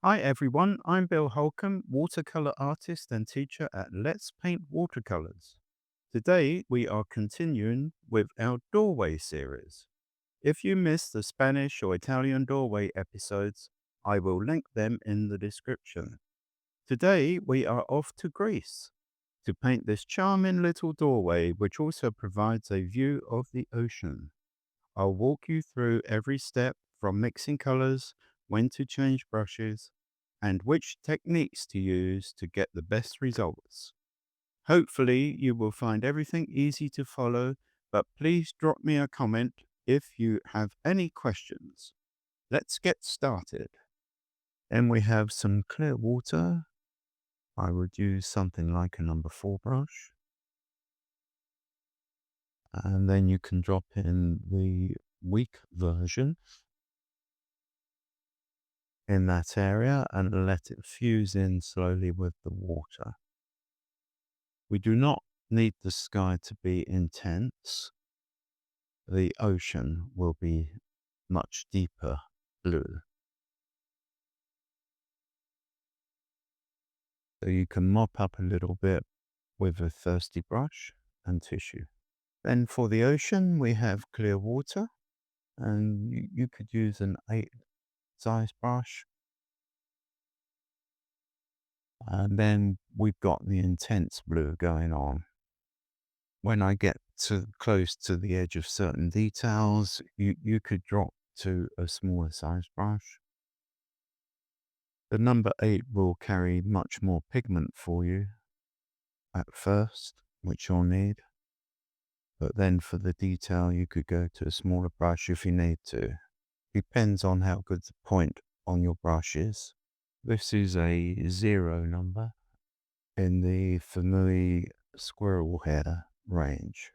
Hi everyone, I'm Bill Holcomb, watercolor artist and teacher at Let's Paint Watercolors. Today we are continuing with our doorway series. If you missed the Spanish or Italian doorway episodes, I will link them in the description. Today we are off to Greece to paint this charming little doorway which also provides a view of the ocean. I'll walk you through every step from mixing colors, when to change brushes, and which techniques to use to get the best results. Hopefully, you will find everything easy to follow, but please drop me a comment if you have any questions. Let's get started. Then we have some clear water. I would use something like a number 4 brush. And then you can drop in the weak version in that area and let it fuse in slowly with the water. We do not need the sky to be intense. The ocean will be much deeper blue. So you can mop up a little bit with a thirsty brush and tissue. Then for the ocean, we have clear water, and you could use an 8 size brush. And then we've got the intense blue going on. When I get close to the edge of certain details, you could drop to a smaller size brush. The number 8 will carry much more pigment for you at first, which you'll need. But then for the detail, you could go to a smaller brush if you need to. Depends on how good the point on your brush is. This is a 0 number in the familiar squirrel hair range.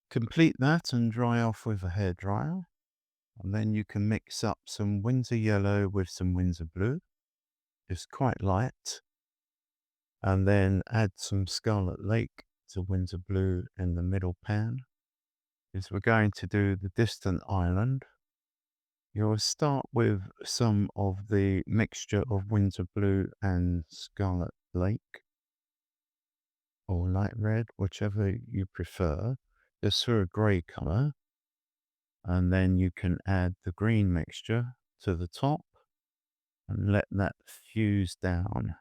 Complete that and dry off with a hairdryer. And then you can mix up some Windsor yellow with some Windsor blue. It's quite light. And then add some Scarlet Lake to Windsor blue in the middle pan. Because we're going to do the distant island. You'll start with some of the mixture of Windsor blue and Scarlet Lake, or light red, whichever you prefer, just for a grey colour. And then you can add the green mixture to the top and let that fuse down.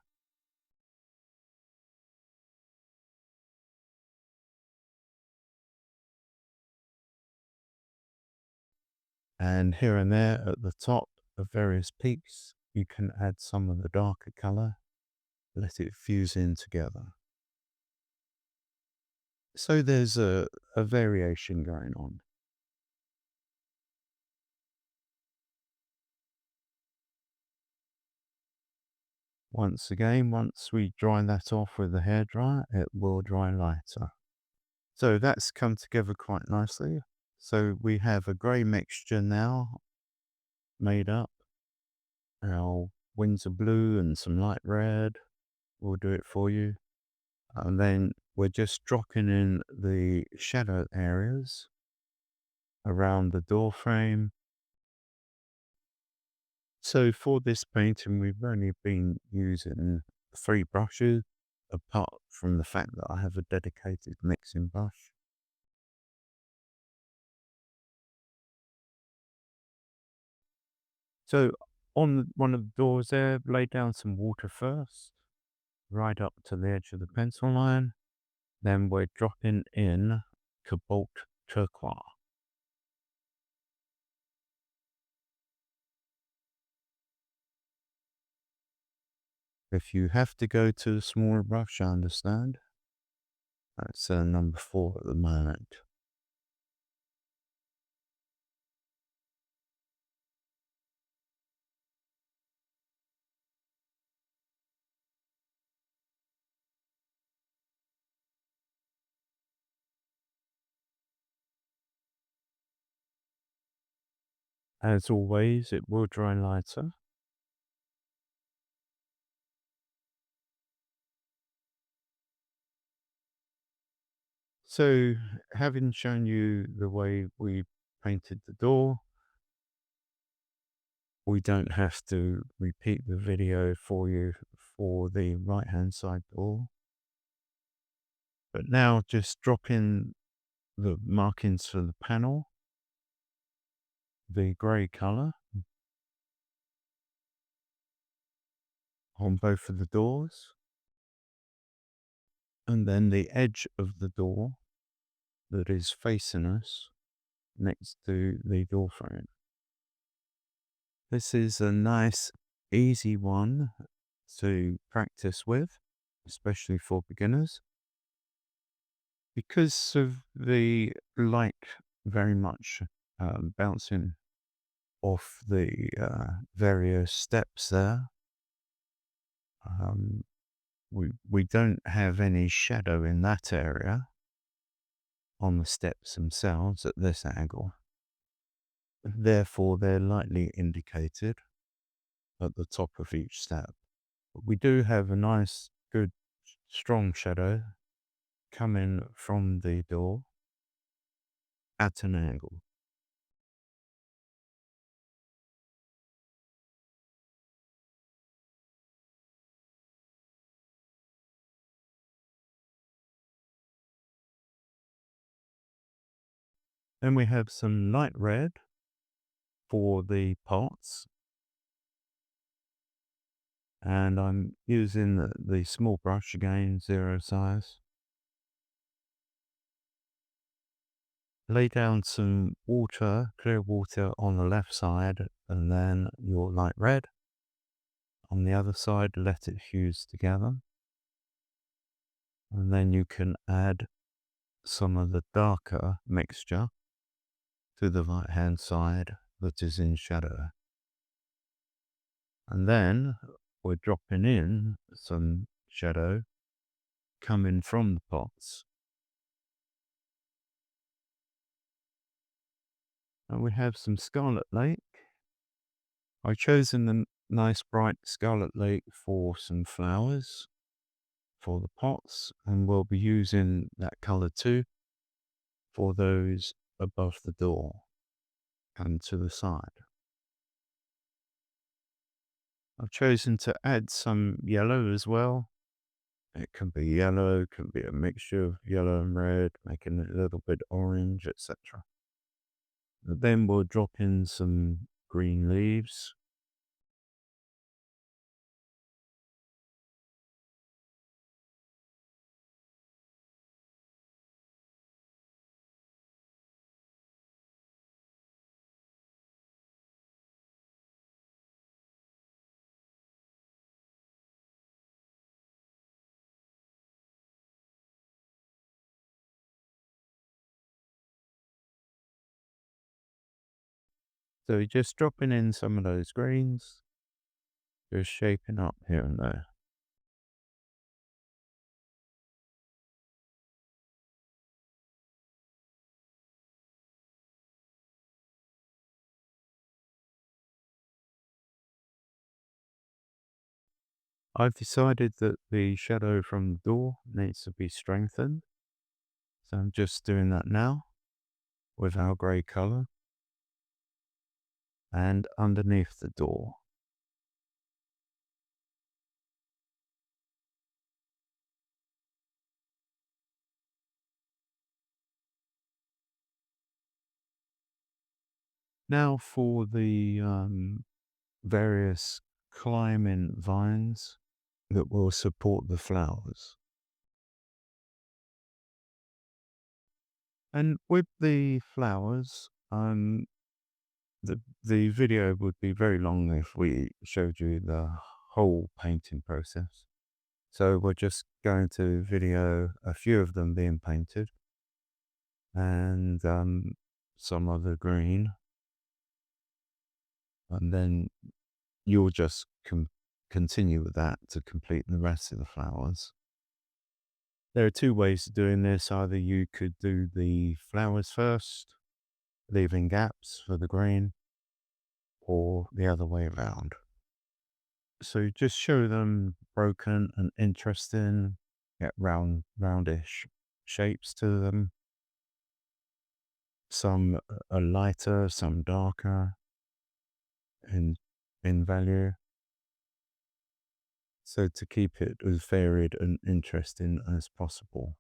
And here and there at the top of various peaks, you can add some of the darker colour, let it fuse in together. So there's a variation going on. Once again, once we dry that off with the hairdryer, it will dry lighter. So that's come together quite nicely. So we have a grey mixture now made up. Our Windsor blue and some light red will do it for you. And then we're just dropping in the shadow areas around the door frame. So for this painting, we've only been using 3 brushes, apart from the fact that I have a dedicated mixing brush. So on one of the doors there, lay down some water first, right up to the edge of the pencil line. Then we're dropping in cobalt turquoise. If you have to go to a smaller brush, I understand. That's number 4 at the moment. As always, it will dry lighter. So, having shown you the way we painted the door, we don't have to repeat the video for you for the right hand side door. But now just drop in the markings for the panel, the grey colour on both of the doors, and then the edge of the door that is facing us next to the door frame. This is a nice, easy one to practice with, especially for beginners, because of the light very much bouncing off the various steps there. Um, we don't have any shadow in that area on the steps themselves at this angle. Therefore, they're lightly indicated at the top of each step. But we do have a nice, good, strong shadow coming from the door at an angle. Then we have some light red for the pots, and I'm using the small brush again, 0 size. Lay down some water, clear water on the left side, and then your light red. On the other side, let it fuse together. And then you can add some of the darker mixture to the right hand side that is in shadow. And then we're dropping in some shadow coming from the pots. And we have some Scarlet Lake. I've chosen the nice bright Scarlet Lake for some flowers for the pots, and we'll be using that color too for those above the door and to the side. I've chosen to add some yellow as well. It can be yellow, can be a mixture of yellow and red, making it a little bit orange, etc. Then we'll drop in some green leaves. So just dropping in some of those greens, just shaping up here and there. I've decided that the shadow from the door needs to be strengthened. So I'm just doing that now with our grey colour and underneath the door. Now for the various climbing vines that will support the flowers. And with the flowers, the video would be very long if we showed you the whole painting process. So we're just going to video a few of them being painted and some of the green. And then you'll just continue with that to complete the rest of the flowers. There are two ways of doing this. Either you could do the flowers first, leaving gaps for the green, or the other way around. So just show them broken and interesting, get roundish shapes to them. Some are lighter, some darker, and in value. So to keep it as varied and interesting as possible.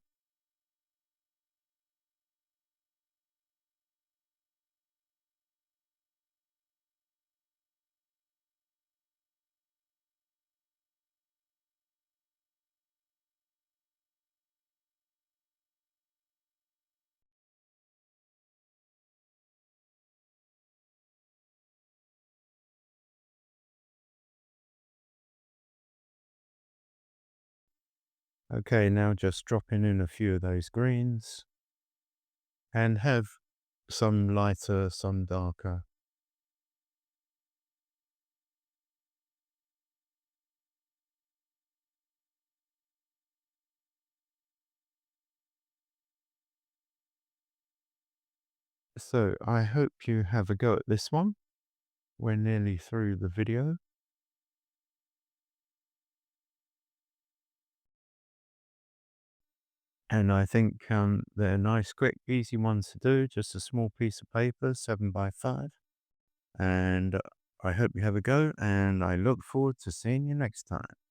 Okay, now just dropping in a few of those greens and have some lighter, some darker. So I hope you have a go at this one. We're nearly through the video. And I think they're nice, quick, easy ones to do. Just a small piece of paper, 7 by 5. And I hope you have a go, and I look forward to seeing you next time.